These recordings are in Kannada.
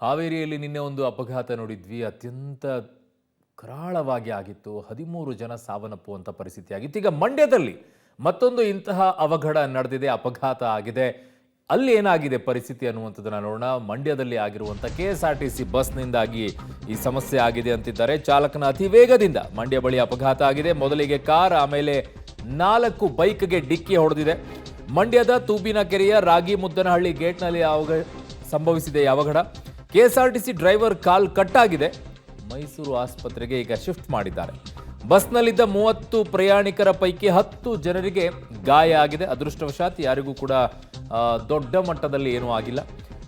ಹಾವೇರಿಯಲ್ಲಿ ನಿನ್ನೆ ಒಂದು ಅಪಘಾತ ನೋಡಿದ್ವಿ. ಅತ್ಯಂತ ಕರಾಳವಾಗಿ ಆಗಿತ್ತು. 13 ಜನ ಸಾವನ್ನಪ್ಪುವಂಥ ಪರಿಸ್ಥಿತಿ ಆಗಿತ್ತು. ಈಗ ಮಂಡ್ಯದಲ್ಲಿ ಮತ್ತೊಂದು ಇಂತಹ ಅವಘಡ ನಡೆದಿದೆ, ಅಪಘಾತ ಆಗಿದೆ. ಅಲ್ಲಿ ಏನಾಗಿದೆ ಪರಿಸ್ಥಿತಿ ಅನ್ನುವಂಥದ್ದನ್ನ ನೋಡೋಣ. ಮಂಡ್ಯದಲ್ಲಿ ಆಗಿರುವಂಥ KSRTC ಬಸ್ನಿಂದಾಗಿ ಈ ಸಮಸ್ಯೆ ಆಗಿದೆ ಅಂತಿದ್ದಾರೆ. ಚಾಲಕನ ಅತಿ ವೇಗದಿಂದ ಮಂಡ್ಯ ಬಳಿ ಅಪಘಾತ ಆಗಿದೆ. ಮೊದಲಿಗೆ ಕಾರ್, ಆಮೇಲೆ 4 ಬೈಕ್ಗೆ ಡಿಕ್ಕಿ ಹೊಡೆದಿದೆ. ಮಂಡ್ಯದ ತೂಬಿನಕೆರೆಯ ರಾಗಿ ಮುದ್ದನಹಳ್ಳಿ ಗೇಟ್ನಲ್ಲಿ ಸಂಭವಿಸಿದೆ ಈ ಅವಘಡ. KSRTC ಡ್ರೈವರ್ ಕಾಲ್ ಕಟ್ಟಾಗಿದೆ. ಮೈಸೂರು ಆಸ್ಪತ್ರೆಗೆ ಈಗ ಶಿಫ್ಟ್ ಮಾಡಿದ್ದಾರೆ. ಬಸ್ನಲ್ಲಿದ್ದ 30 ಪ್ರಯಾಣಿಕರ ಪೈಕಿ 10 ಜನರಿಗೆ ಗಾಯ ಆಗಿದೆ. ಅದೃಷ್ಟವಶಾತ್ ಯಾರಿಗೂ ಕೂಡ ದೊಡ್ಡ ಮಟ್ಟದಲ್ಲಿ ಏನೂ ಆಗಿಲ್ಲ.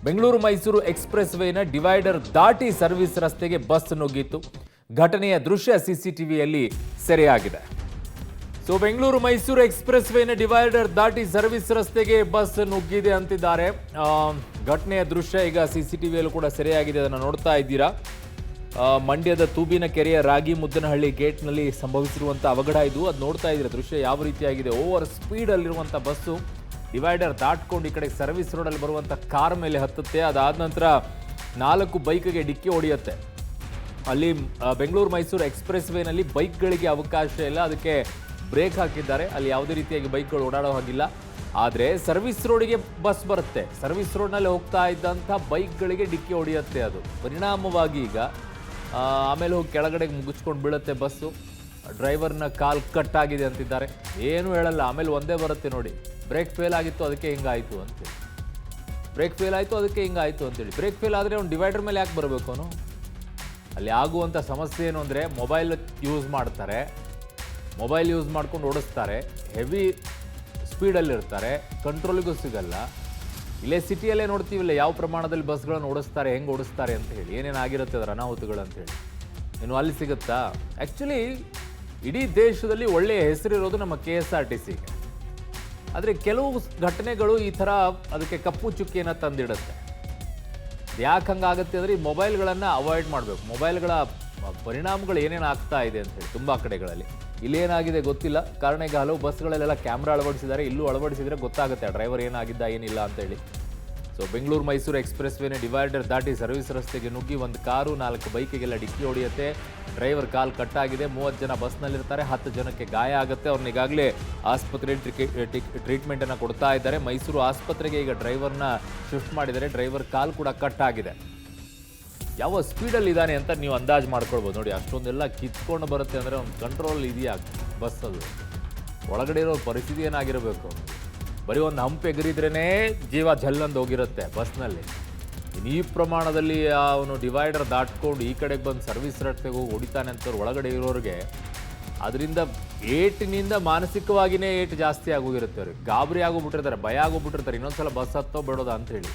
ಬೆಂಗಳೂರು ಮೈಸೂರು ಎಕ್ಸ್ಪ್ರೆಸ್ ವೇನ ಡಿವೈಡರ್ ದಾಟಿ ಸರ್ವಿಸ್ ರಸ್ತೆಗೆ ಬಸ್ ನುಗ್ಗಿತ್ತು. ಘಟನೆಯ ದೃಶ್ಯ CCTVಯಲ್ಲಿ ಸೆರೆಯಾಗಿದೆ. ಬೆಂಗಳೂರು ಮೈಸೂರು ಎಕ್ಸ್ಪ್ರೆಸ್ ವೇನ ಡಿವೈಡರ್ ದಾಟಿ ಸರ್ವಿಸ್ ರಸ್ತೆಗೆ ಬಸ್ ನುಗ್ಗಿದೆ ಅಂತಿದ್ದಾರೆ. ಘಟನೆಯ ದೃಶ್ಯ ಈಗ CCTVಯಲ್ಲೂ ಕೂಡ ಸೆರೆಯಾಗಿದೆ, ಅದನ್ನು ನೋಡ್ತಾ ಇದ್ದೀರಾ. ಮಂಡ್ಯದ ತೂಬಿನಕೆರೆಯ ರಾಗಿ ಮುದ್ದನಹಳ್ಳಿ ಗೇಟ್ನಲ್ಲಿ ಸಂಭವಿಸಿರುವಂಥ ಅವಘಡ ಇದು. ಅದು ನೋಡ್ತಾ ಇದ್ದೀರಾ ದೃಶ್ಯ ಯಾವ ರೀತಿಯಾಗಿದೆ. ಓವರ್ ಸ್ಪೀಡಲ್ಲಿರುವಂಥ ಬಸ್ಸು ಡಿವೈಡರ್ ದಾಟ್ಕೊಂಡು ಈ ಕಡೆ ಸರ್ವಿಸ್ ರೋಡಲ್ಲಿ ಬರುವಂಥ ಕಾರ್ ಮೇಲೆ ಹತ್ತುತ್ತೆ. ಅದಾದ ನಂತರ 4 ಬೈಕ್ಗೆ ಡಿಕ್ಕಿ ಹೊಡೆಯುತ್ತೆ. ಅಲ್ಲಿ ಬೆಂಗಳೂರು ಮೈಸೂರು ಎಕ್ಸ್ಪ್ರೆಸ್ ವೇನಲ್ಲಿ ಬೈಕ್ಗಳಿಗೆ ಅವಕಾಶ ಇಲ್ಲ, ಅದಕ್ಕೆ ಬ್ರೇಕ್ ಹಾಕಿದ್ದಾರೆ. ಅಲ್ಲಿ ಯಾವುದೇ ರೀತಿಯಾಗಿ ಬೈಕ್ಗಳು ಓಡಾಡೋ ಹಾಗಿಲ್ಲ. ಆದರೆ ಸರ್ವಿಸ್ ರೋಡಿಗೆ ಬಸ್ ಬರುತ್ತೆ. ಸರ್ವಿಸ್ ರೋಡ್ನಲ್ಲಿ ಹೋಗ್ತಾ ಇದ್ದಂಥ ಬೈಕ್ಗಳಿಗೆ ಡಿಕ್ಕಿ ಹೊಡೆಯುತ್ತೆ. ಅದು ಪರಿಣಾಮವಾಗಿ ಈಗ ಆಮೇಲೆ ಹೋಗಿ ಕೆಳಗಡೆ ಮುಗಿಸ್ಕೊಂಡು ಬೀಳುತ್ತೆ ಬಸ್ಸು. ಡ್ರೈವರ್ನ ಕಾಲ್ ಕಟ್ಟಾಗಿದೆ ಅಂತಿದ್ದಾರೆ. ಏನೂ ಹೇಳಲ್ಲ, ಆಮೇಲೆ ಒಂದೇ ಬರುತ್ತೆ ನೋಡಿ, ಬ್ರೇಕ್ ಫೇಲ್ ಆಗಿತ್ತು ಅದಕ್ಕೆ ಹಿಂಗಾಯಿತು ಅಂತೇಳಿ. ಬ್ರೇಕ್ ಫೇಲ್ ಆಯಿತು ಅದಕ್ಕೆ ಹಿಂಗಾಯಿತು ಅಂತೇಳಿ. ಬ್ರೇಕ್ ಫೇಲ್ ಆದರೆ ಅವ್ನು ಡಿವೈಡರ್ ಮೇಲೆ ಯಾಕೆ ಬರಬೇಕು ಅವನು? ಅಲ್ಲಿ ಆಗುವಂಥ ಸಮಸ್ಯೆ ಏನು ಅಂದರೆ ಮೊಬೈಲ್ ಯೂಸ್ ಮಾಡ್ತಾರೆ, ಮೊಬೈಲ್ ಯೂಸ್ ಮಾಡ್ಕೊಂಡು ಓಡಿಸ್ತಾರೆ, ಹೆವಿ ಸ್ಪೀಡಲ್ಲಿರ್ತಾರೆ, ಕಂಟ್ರೋಲಿಗೂ ಸಿಗಲ್ಲ. ಇಲ್ಲೇ ಸಿಟಿಯಲ್ಲೇ ನೋಡ್ತೀವಿಲ್ಲ ಯಾವ ಪ್ರಮಾಣದಲ್ಲಿ ಬಸ್ಗಳನ್ನು ಓಡಿಸ್ತಾರೆ, ಹೆಂಗೆ ಓಡಿಸ್ತಾರೆ ಅಂತ ಹೇಳಿ, ಏನೇನಾಗಿರುತ್ತೆ ಅದರ ಅನಾಹುತಗಳು ಅಂತೇಳಿ. ಇನ್ನು ಅಲ್ಲಿ ಸಿಗುತ್ತಾ? ಆ್ಯಕ್ಚುಲಿ ಇಡೀ ದೇಶದಲ್ಲಿ ಒಳ್ಳೆಯ ಹೆಸರಿರೋದು ನಮ್ಮ KSRTCಗೆ. ಆದರೆ ಕೆಲವು ಘಟನೆಗಳು ಈ ಥರ ಅದಕ್ಕೆ ಕಪ್ಪು ಚುಕ್ಕಿಯನ್ನು ತಂದಿಡುತ್ತೆ. ಯಾಕೆ ಹಂಗಾಗುತ್ತೆ ಅಂದರೆ ಈ ಮೊಬೈಲ್ಗಳನ್ನು ಅವಾಯ್ಡ್ ಮಾಡಬೇಕು. ಮೊಬೈಲ್ಗಳ ಪರಿಣಾಮಗಳು ಏನೇನು ಆಗ್ತಾ ಇದೆ ಅಂತೇಳಿ ತುಂಬ ಕಡೆಗಳಲ್ಲಿ. ಇಲ್ಲೇನಾಗಿದೆ ಗೊತ್ತಿಲ್ಲ, ಕಾರಣ ಈಗ ಹಲವು ಬಸ್ಗಳಲ್ಲೆಲ್ಲ ಕ್ಯಾಮ್ರಾ ಅಳವಡಿಸಿದ್ದಾರೆ. ಇಲ್ಲೂ ಅಳವಡಿಸಿದರೆ ಗೊತ್ತಾಗುತ್ತೆ ಆ ಡ್ರೈವರ್ ಏನಾಗಿದ್ದ ಏನಿಲ್ಲ ಅಂತೇಳಿ. ಬೆಂಗಳೂರು ಮೈಸೂರು ಎಕ್ಸ್ಪ್ರೆಸ್ ವೇನ ಡಿವೈಡರ್ ದಾಟಿ ಸರ್ವಿಸ್ ರಸ್ತೆಗೆ ನುಗ್ಗಿ ಒಂದು ಕಾರು 4 ಬೈಕಿಗೆಲ್ಲ ಡಿಕ್ಕಿ ಹೊಡೆಯುತ್ತೆ. ಡ್ರೈವರ್ ಕಾಲ್ ಕಟ್ಟಾಗಿದೆ. 30 ಜನ ಬಸ್ನಲ್ಲಿರ್ತಾರೆ, 10 ಜನಕ್ಕೆ ಗಾಯ ಆಗುತ್ತೆ. ಅವ್ರನ್ನ ಈಗಾಗಲೇ ಆಸ್ಪತ್ರೆಯಲ್ಲಿ ಟ್ರೀಟ್ಮೆಂಟನ್ನು ಕೊಡ್ತಾ ಇದ್ದಾರೆ. ಮೈಸೂರು ಆಸ್ಪತ್ರೆಗೆ ಈಗ ಡ್ರೈವರ್ನ ಶಿಫ್ಟ್ ಮಾಡಿದ್ದಾರೆ. ಡ್ರೈವರ್ ಕಾಲ್ ಕೂಡ ಕಟ್ಟಾಗಿದೆ. ಯಾವ ಸ್ಪೀಡಲ್ಲಿ ಇದ್ದಾನೆ ಅಂತ ನೀವು ಅಂದಾಜು ಮಾಡ್ಕೊಳ್ಬೋದು ನೋಡಿ. ಅಷ್ಟೊಂದೆಲ್ಲ ಕಿತ್ಕೊಂಡು ಬರುತ್ತೆ ಅಂದರೆ ಒಂದು ಕಂಟ್ರೋಲ್ ಇದೆಯಾ ಬಸ್? ಅದು ಒಳಗಡೆ ಇರೋ ಪರಿಸ್ಥಿತಿ ಏನಾಗಿರಬೇಕು? ಬರೀ ಒಂದು ಹಂಪ್ ಎಗರಿದ್ರೇ ಜೀವ ಜಲ್ಲಂದು ಹೋಗಿರುತ್ತೆ ಬಸ್ನಲ್ಲಿ. ಈ ಪ್ರಮಾಣದಲ್ಲಿ ಅವನು ಡಿವೈಡರ್ ದಾಟ್ಕೊಂಡು ಈ ಕಡೆಗೆ ಬಂದು ಸರ್ವಿಸ್ ರಸ್ತೆಗೆ ಹೋಗಿ ಹೊಡಿತಾನೆ ಅಂತ ಒಳಗಡೆ ಇರೋರಿಗೆ ಅದರಿಂದ ಏಟಿನಿಂದ ಮಾನಸಿಕವಾಗಿಯೇ ಏಟು ಜಾಸ್ತಿ ಆಗೋಗಿರುತ್ತೆ. ಅವ್ರಿಗೆ ಗಾಬರಿ ಆಗೋಗ್ಬಿಟ್ಟಿರ್ತಾರೆ, ಭಯ ಆಗೋಗ್ಬಿಟ್ಟಿರ್ತಾರೆ. ಇನ್ನೊಂದ್ಸಲ ಬಸ್ ಹತ್ತೋ ಬಿಡೋದ ಅಂತ ಹೇಳಿ.